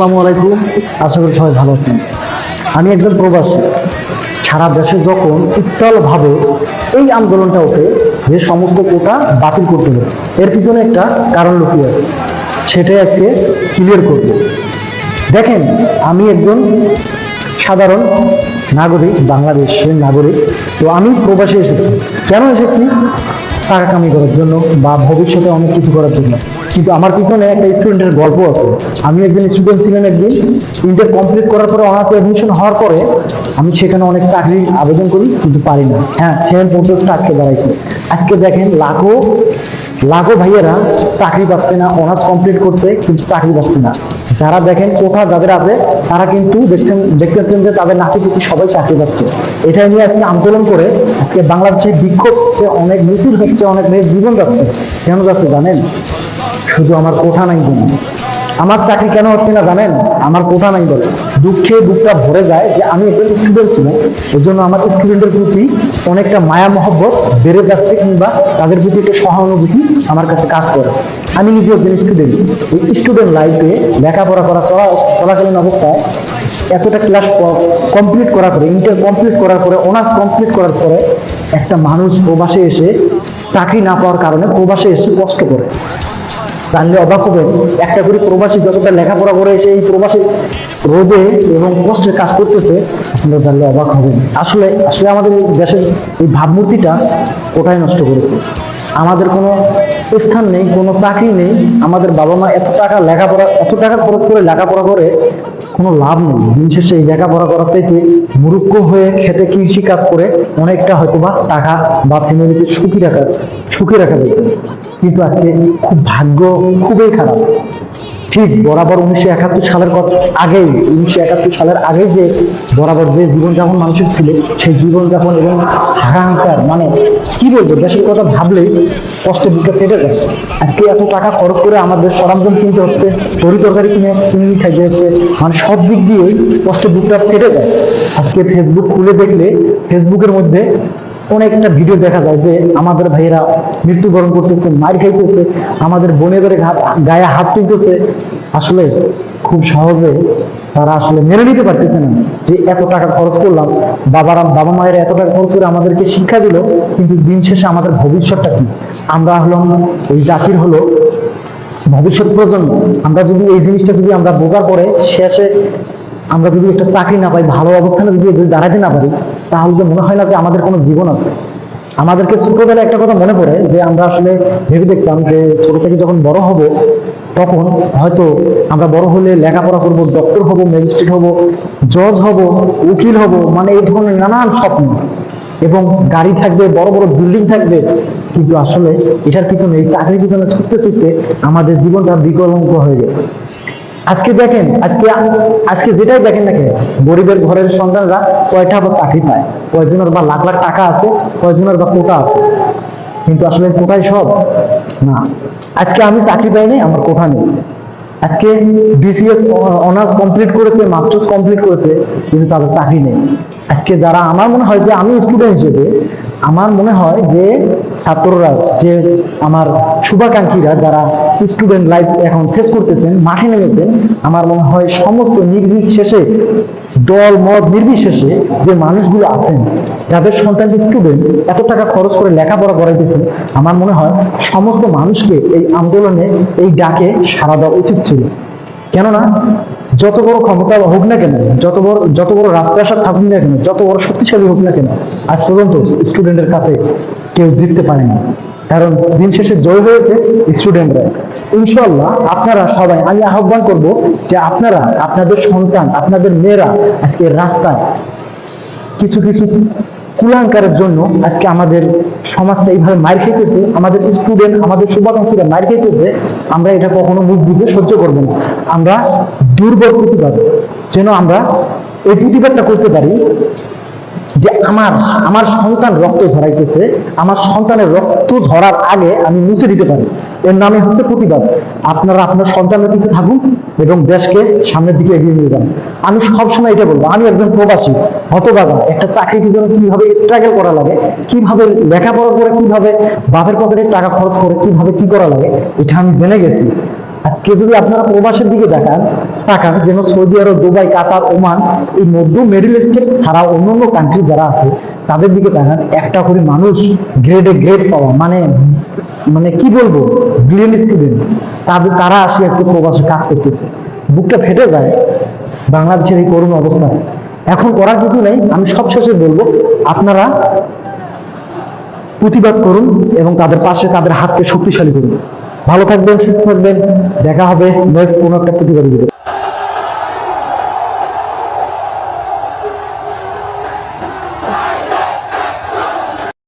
আসসালামু আলাইকুম। আশা করি সবাই ভালো আছেন। আমি একজন প্রবাসী। সারা দেশে যখন উত্তালভাবে এই আন্দোলনটা ওঠে যে সমস্ত কোটা বাতিল করতে হবে, এর পিছনে একটা কারণ লুকিয়ে আছে, সেটাই আজকে ক্লিয়ার করব। দেখেন, আমি একজন সাধারণ নাগরিক, বাংলাদেশের নাগরিক। তো আমি প্রবাসে এসেছি। কেন এসেছি? টাকা কামাই করার জন্য বা ভবিষ্যতে অনেক কিছু করার জন্য। কিন্তু আমার পিছনে একটা স্টুডেন্টের গল্প আছে। আমি একজন স্টুডেন্ট ছিলাম, একদিন ইন্টার কমপ্লিট করার পরে অনার্সে অ্যাডমিশন হওয়ার পরে আমি সেখানে অনেক চাকরির আবেদন করি, কিন্তু পারি না। হ্যাঁ, সেম প্রসেসটা আজকে দাঁড়াইছে। আজকে দেখেন, লাখো লাখো ভাইয়েরা চাকরি পাচ্ছে না, অনার্স কমপ্লিট করছে কিন্তু চাকরি পাচ্ছে না। যারা দেখেন কোঠা যাদের আছে তারা কিন্তু দেখতেছেন যে তাদের নাতিপুতি সবাই চাকরি পাচ্ছে। এটা নিয়ে আজকে আন্দোলন করে আজকে বাংলাদেশে বিক্ষোভ হচ্ছে, অনেক মিছিল হচ্ছে, অনেক মেয়ের জীবন যাচ্ছে। কেন যাচ্ছে জানেন? শুধু আমার কোঠা নাই বলে। আমার চাকরি কেন হচ্ছে না জানেন? আমার কোঠা নাই বলে। দুঃখে বুকটা ভরে যায় যে আমি একজন স্টুডেন্ট ছিলাম, এর জন্য আমার স্টুডেন্টের প্রতি অনেকটা মায়া মহব্বত বেড়ে যাচ্ছে, কিংবা তাদের প্রতি একটা সহানুভূতি আমার কাছে কাজ করে। আমি নিজে একজন স্টুডেন্ট। এই স্টুডেন্ট লাইফে লেখাপড়া চলাকালীন অবস্থায় এতটা ক্লাস কমপ্লিট করার পরে, ইন্টার কমপ্লিট করার পরে, অনার্স কমপ্লিট করার পরে একটা মানুষ প্রবাসে এসে চাকরি না পাওয়ার কারণে প্রবাসে এসে কষ্ট করে। জানলে অবাক হবেন, একটা করে প্রবাসী যতটা লেখাপড়া করে এসে এই প্রবাসী রোদে এবং কষ্টের কাজ করতেছে, আপনারা জানলে অবাক হবেন। আসলে আসলে আমাদের দেশের এই ভাবমূর্তিটা কোথায় নষ্ট করেছে। আমাদের কোনো স্থান নেই, কোনো চাকরি নেই। আমাদের বাবা মা এত টাকা খরচ করে লেখাপড়া করে কোনো লাভ নেই। দিন শেষে এই লেখাপড়া করার চাইতে মূর্খ হয়ে খেতে কৃষি কাজ করে অনেকটা হয়তো বা টাকা বা ফ্যামিলিকে সুখী রাখা যেত। কিন্তু আজকে খুব ভাগ্য খুবই খারাপ। ঠিক বরাবর 1971 সালের আগেই যে বরাবর যে জীবনযাপন মানুষের ছিল, সেই জীবনযাপন এবং হাহাকার, মানে কি বলবো, দেশের কথা ভাবলেই কষ্টে বুকে ফেটে যায়। আজকে এত টাকা খরচ করে আমাদের সরঞ্জাম কিনতে হচ্ছে, তরকারি কিনে খাইতে হচ্ছে, মানে সব দিক দিয়েই কষ্টে বুকটা ফেটে যায়। আজকে ফেসবুক খুলে দেখলে ফেসবুকের মধ্যে অনেকটা ভিডিও দেখা যায় যে আমাদের ভাইয়েরা মৃত্যুবরণ করতেছে, মার খাইতেছে, আমাদের বোনেদের গায়ে হাত তুলতেছে। আসলে খুব সহজে তারা আসলে মেনে নিতে পারতেছে না যে এত টাকা খরচ করলাম, বাবা মায়েরা এত টাকা খরচ করে আমাদেরকে শিক্ষা দিল, কিন্তু দিন শেষে আমাদের ভবিষ্যৎটা কি? আমরা হলাম এই জাতির ভবিষ্যৎ প্রজন্ম। আমরা যদি এই জিনিসটা যদি আমরা বোঝার পরে শেষে আমরা যদি একটা চাকরি না পাই, ভালো অবস্থানে যদি দাঁড়াতে না পারি, তাহলে তো মনে হয় না যে আমাদের কোনো জীবন আছে। আমাদেরকে ছোটবেলায় একটা কথা মনে পড়ে যে আমরা আসলে ভেবে দেখতাম যে ছোট থেকে যখন বড় হব, তখন হয়তো আমরা বড় হলে লেখাপড়া করব, ডক্টর হব, ম্যাজিস্ট্রেট হব, জজ হব, উকিল হব, মানে এই ধরনের নানান স্বপ্ন, এবং গাড়ি থাকবে, বড় বড় বিল্ডিং থাকবে। কিন্তু আসলে এটার পিছনে, এই চাকরির পিছনে ছুটতে ছুটতে আমাদের জীবনটা বিকলঙ্ক হয়ে গেছে। আজকে দেখেন, আজকে যেটাই দেখেন না কেন, গরিবের ঘরের সন্তানরা কয়টা বা চাকরি পায়, কয়জনের বা লাখ লাখ টাকা আছে, কয়জনের বা কোটা আছে। কিন্তু আসলে কোটাই সব না। আজকে আমি চাকরি পাই নাই, আমার কোটা নেই। আজকে বিসিএস অনার্স কমপ্লিট করেছে, মাস্টার্স কমপ্লিট করেছে, কিন্তু তাদের চাকরি নেই। আজকে যারা, আমার মনে হয় যে আমি স্টুডেন্ট হিসেবে আমার মনে হয় যে ছাত্ররা, যে আমার শুভাকাঙ্ক্ষীরা যারা স্টুডেন্ট লাইফ এখন ফেস করতেছেন, মাঠে নেমেছেন, আমার মনে হয় সমস্ত নির্বিশেষে, দল মত নির্বিশেষে যে মানুষগুলো আছেন, যাদের সন্তান স্টুডেন্ট, এত টাকা খরচ করে লেখাপড়া করাইতেছেন, আমার মনে হয় সমস্ত মানুষকে এই আন্দোলনে, এই ডাকে সাড়া দেওয়া উচিত ছিল। কেননা যত বড় ক্ষমতা হোক না কেন, যত বড় রাজপ্রাসাদ থাকুক না কেন, যত বড় শক্তিশালী হোক না কেন, আজ পর্যন্ত স্টুডেন্টের কাছে কেউ জিততে পারেনি। কারণ দিন শেষে জয় হয়েছে স্টুডেন্টরা। ইনশাআল্লাহ আপনারা সবাই, আমি আহ্বান করব যে আপনারা আপনাদের সন্তান, আপনাদের মেয়েরা আজকে রাস্তায় কিছু কুলাঙ্কারের জন্য আজকে আমাদের সমাজটা এইভাবে মার খেতেছে, আমাদের স্টুডেন্ট, আমাদের শুভাকাঙ্ক্ষীরা মার খেতেছে, আমরা এটা কখনো মুখ বুঝে সহ্য করব না। আমরা দুর্বল প্রতিবাদ, যেন আমরা এই প্রতিবাদটা করতে পারি যে আমার সন্তান রক্ত ঝরাইতেছে, আমার সন্তানের রক্ত ঝরার আগে আমি মুছে দিতে পারি। এর নামে হচ্ছে প্রতিবাদ। আপনারা আপনার সন্তানের পিছনে থাকুন এবং দেশকে সামনের দিকে এগিয়ে নিয়ে যান। আমি সবসময় এটা বলবো, আমি একজন প্রবাসী, হতভাগা, একটা চাকরির জন্য কিভাবে স্ট্রাগল করা লাগে, কিভাবে লেখাপড়া করে, কিভাবে বাপের পকেটে টাকা খরচ করে কিভাবে কি করা লাগে, এটা আমি জেনে গেছি। আজকে যদি আপনারা প্রবাসের দিকে তাকান যেন সৌদি আরব, দুবাই, কাতার, ওমান, এই মধ্য মিডল ইস্টের ছাড়া অন্যান্য কান্ট্রি যারা আছে তাদের দিকে তাকান, একটা করে মানুষ গ্রেডে গ্রেড পাওয়া মানে মানে কি বলবো, ব্রিলিয়েন্ট স্টুডেন্ট, তারা আসলে আজকে প্রবাসে কাজ করতেছে। বুকটা ফেটে যায় বাংলাদেশের এই করুণ অবস্থা। এখন করার কিছু নেই, আমি সবশেষে বলবো আপনারা প্রতিবাদ করুন এবং তাদের পাশে তাদের হাতকে শক্তিশালী করুন। ভালো থাকবেন, সুস্থ থাকবেন, দেখা হবে নেক্সট কোনো একটা প্রতিবাদী ভিডিও।